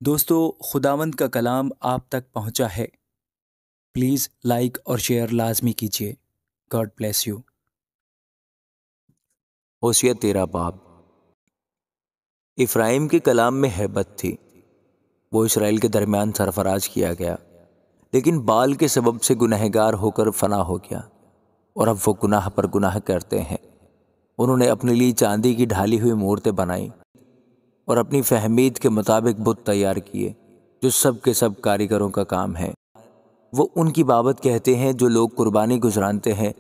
دوستو، خداوند کا کلام آپ تک پہنچا ہے۔ پلیز لائک اور شیئر لازمی کیجیے۔ God bless you. ہوشیہ 13 باب۔ افرائیم کے کلام میں ہیبت تھی، وہ اسرائیل کے درمیان سرفراز کیا گیا، لیکن بال کے سبب سے گنہگار ہو کر فنا ہو گیا، اور اب وہ گناہ پر گناہ کرتے ہیں۔ انہوں نے اپنے لیے چاندی کی ڈھالی ہوئی مورتیں بنائیں اور اپنی فہمید کے مطابق بت تیار کیے، جو سب کے سب کاریگروں کا کام ہے۔ وہ ان کی بابت کہتے ہیں جو لوگ قربانی گزرانتے ہیں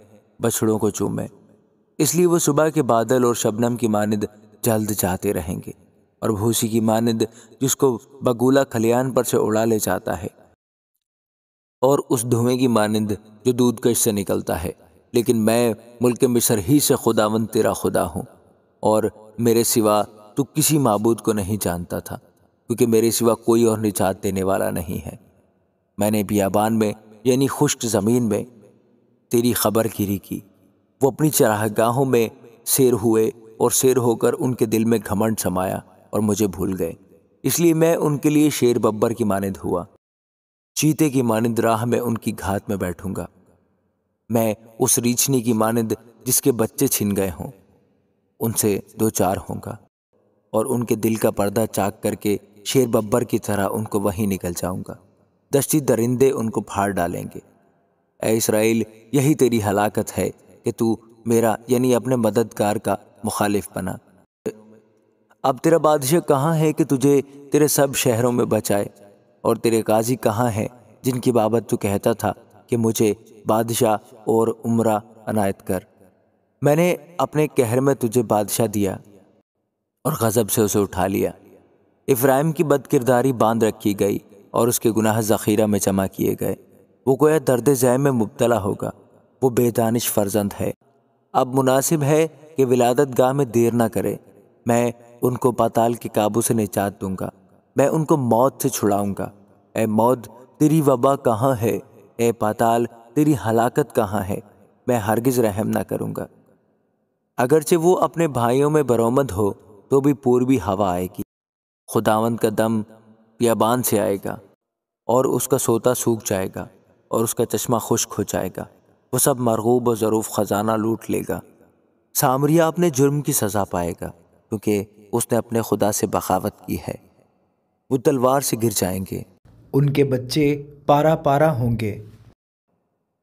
بچھڑوں کو چومیں، اس لیے وہ صبح کے بادل اور شبنم کی مانند جلد جاتے رہیں گے، اور بھوسی کی مانند جس کو بگولا کھلیان پر سے اڑا لے جاتا ہے، اور اس دھوئیں کی مانند جو دودھ کش سے نکلتا ہے۔ لیکن میں ملک مصر ہی سے خداوند تیرا خدا ہوں، اور میرے سوا تو کسی معبود کو نہیں جانتا تھا، کیونکہ میرے سوا کوئی اور نجات دینے والا نہیں ہے۔ میں نے بیابان میں یعنی خشک زمین میں تیری خبر گیری کی۔ وہ اپنی چراگاہوں میں سیر ہوئے، اور سیر ہو کر ان کے دل میں گھمنڈ سمایا اور مجھے بھول گئے، اس لیے میں ان کے لیے شیر ببر کی مانند ہوا، چیتے کی مانند راہ میں ان کی گھات میں بیٹھوں گا۔ میں اس ریچھنی کی مانند جس کے بچے چھن گئے ہوں، ان سے دو چار ہوں گا، اور ان کے دل کا پردہ چاک کر کے شیر ببر کی طرح ان کو وہیں نکل جاؤں گا۔ دشتی درندے ان کو پھاڑ ڈالیں گے۔ اے اسرائیل، یہی تیری ہلاکت ہے کہ تو میرا یعنی اپنے مددگار کا مخالف بنا۔ اب تیرا بادشاہ کہاں ہے کہ تجھے تیرے سب شہروں میں بچائے، اور تیرے قاضی کہاں ہیں جن کی بابت تو کہتا تھا کہ مجھے بادشاہ اور عمرہ عنایت کر؟ میں نے اپنے قہر میں تجھے بادشاہ دیا اور غضب سے اسے اٹھا لیا۔ افرائیم کی بد کرداری باندھ رکھی گئی، اور اس کے گناہ ذخیرہ میں جمع کیے گئے۔ وہ گویا درد ذہ میں مبتلا ہوگا، وہ بے دانش فرزند ہے۔ اب مناسب ہے کہ ولادت گاہ میں دیر نہ کرے۔ میں ان کو پاتال کے قابو سے نجات دوں گا، میں ان کو موت سے چھڑاؤں گا۔ اے موت، تیری وبا کہاں ہے؟ اے پاتال، تیری ہلاکت کہاں ہے؟ میں ہرگز رحم نہ کروں گا۔ اگرچہ وہ اپنے بھائیوں میں برآمد ہو تو بھی پوربی ہوا آئے گی۔ خداوند کا دم بیابان سے آئے گا، اور اس کا سوتا سوکھ جائے گا، اور اس کا چشمہ خشک ہو جائے گا۔ وہ سب مرغوب و ظروف خزانہ لوٹ لے گا۔ سامریہ اپنے جرم کی سزا پائے گا، کیونکہ اس نے اپنے خدا سے بغاوت کی ہے۔ وہ تلوار سے گر جائیں گے، ان کے بچے پارا پارا ہوں گے،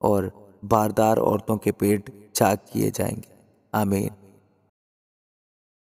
اور باردار عورتوں کے پیٹ چاک کیے جائیں گے۔ آمین۔